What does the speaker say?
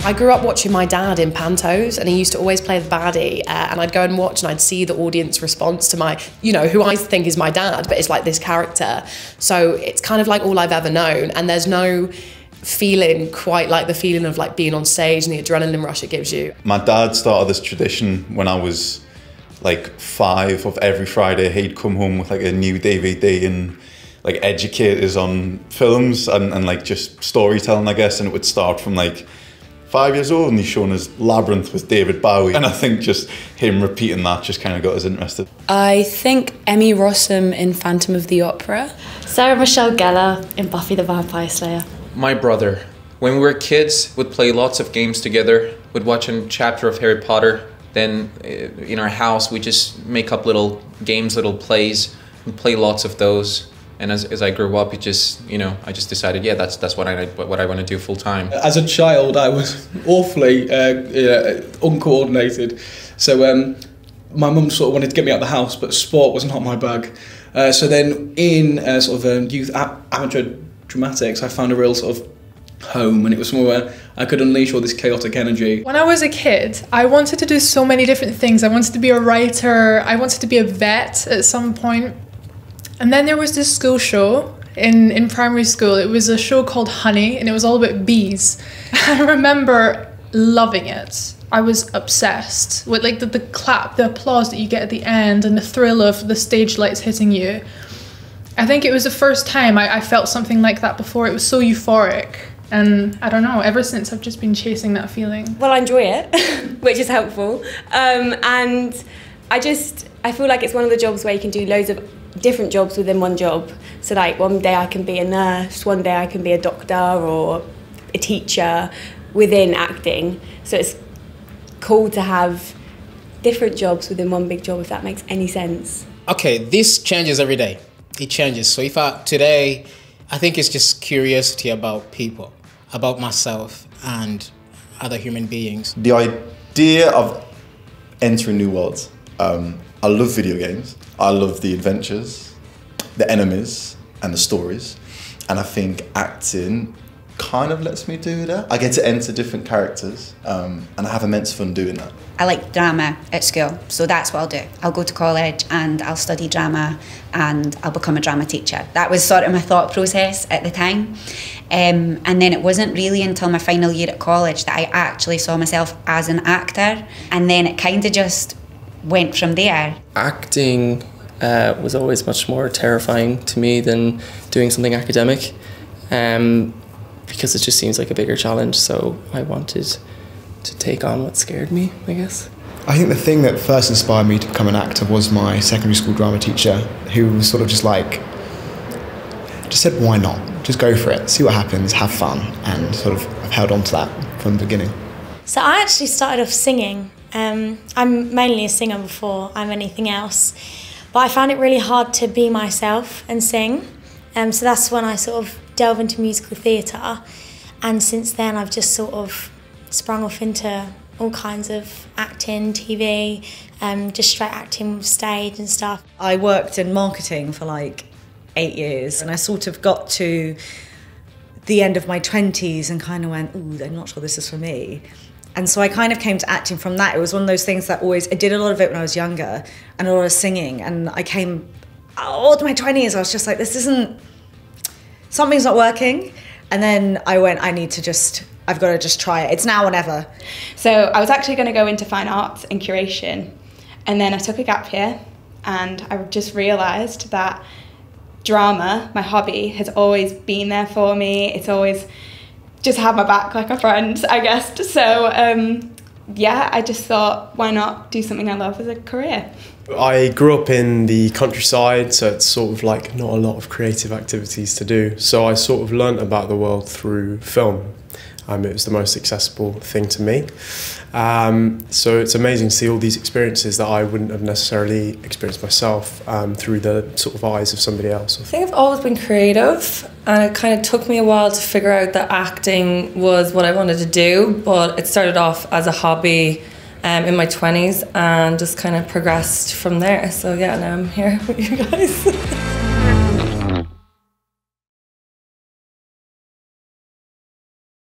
I grew up watching my dad in pantos, and he used to always play the baddie, and I'd go and watch and I'd see the audience response to my, you know, who I think is my dad, but it's like this character. So it's kind of like all I've ever known, and there's no feeling quite like the feeling of like being on stage and the adrenaline rush it gives you. My dad started this tradition when I was like 5 of every Friday. He'd come home with like a new DVD and like educators on films and like just storytelling, I guess, and it would start from like 5 years old, and he's shown us Labyrinth with David Bowie, and I think just him repeating that just kind of got us interested. I think Emmy Rossum in Phantom of the Opera. Sarah Michelle Gellar in Buffy the Vampire Slayer. My brother. When we were kids, would play lots of games together, would watch a chapter of Harry Potter, then in our house we just make up little games, little plays, and play lots of those. And as I grew up, it just, you know, I just decided, yeah, that's what I want to do full time. As a child, I was awfully uncoordinated. So my mum sort of wanted to get me out of the house, but sport was not my bag. So then in sort of youth amateur dramatics, I found a real sort of home, and it was somewhere where I could unleash all this chaotic energy. When I was a kid, I wanted to do so many different things. I wanted to be a writer, I wanted to be a vet at some point. And then there was this school show in primary school. It was a show called Honey, and it was all about bees. I remember loving it. I was obsessed with like the clap, the applause that you get at the end, and the thrill of the stage lights hitting you. I think it was the first time I felt something like that before. It was so euphoric. And I don't know, ever since I've just been chasing that feeling. Well, I enjoy it, which is helpful. And I feel like it's one of the jobs where you can do loads of different jobs within one job. So like one day I can be a nurse, one day I can be a doctor or a teacher within acting. So it's cool to have different jobs within one big job, if that makes any sense. Okay, this changes every day. It changes. So today, I think it's just curiosity about people, about myself and other human beings. The idea of entering new worlds. I love video games. I love the adventures, the enemies, and the stories. And I think acting kind of lets me do that. I get to enter different characters, and I have immense fun doing that. I like drama at school, so that's what I'll do. I'll go to college and I'll study drama and I'll become a drama teacher. That was sort of my thought process at the time. And then it wasn't really until my final year at college that I actually saw myself as an actor. And then it kind of just went from there. Acting was always much more terrifying to me than doing something academic, because it just seems like a bigger challenge, so I wanted to take on what scared me, I guess. I think the thing that first inspired me to become an actor was my secondary school drama teacher, who was sort of just said, why not? Just go for it, see what happens, have fun, and sort of I've held on to that from the beginning. So I actually started off singing. I'm mainly a singer before I'm anything else, but I found it really hard to be myself and sing. So that's when I sort of delve into musical theatre, and since then I've just sort of sprung off into all kinds of acting, TV, just straight acting, stage and stuff. I worked in marketing for like 8 years, and I sort of got to the end of my 20s and kind of went, ooh, I'm not sure this is for me. And so I kind of came to acting from that. It was one of those things that I did a lot of it when I was younger, and a lot of singing, and I came all to my 20s, I was just like, something's not working. And then I went, I've got to just try it. It's now or never. So I was actually going to go into fine arts and curation, and then I took a gap year, and I just realised that drama, my hobby, has always been there for me. It's always just had my back like a friend, I guess. So yeah, I just thought, why not do something I love as a career? I grew up in the countryside, so it's sort of like not a lot of creative activities to do. So I sort of learnt about the world through film. It was the most accessible thing to me. So it's amazing to see all these experiences that I wouldn't have necessarily experienced myself through the sort of eyes of somebody else. I think I've always been creative, and it kind of took me a while to figure out that acting was what I wanted to do, but it started off as a hobby in my 20s and just kind of progressed from there. So yeah, now I'm here with you guys.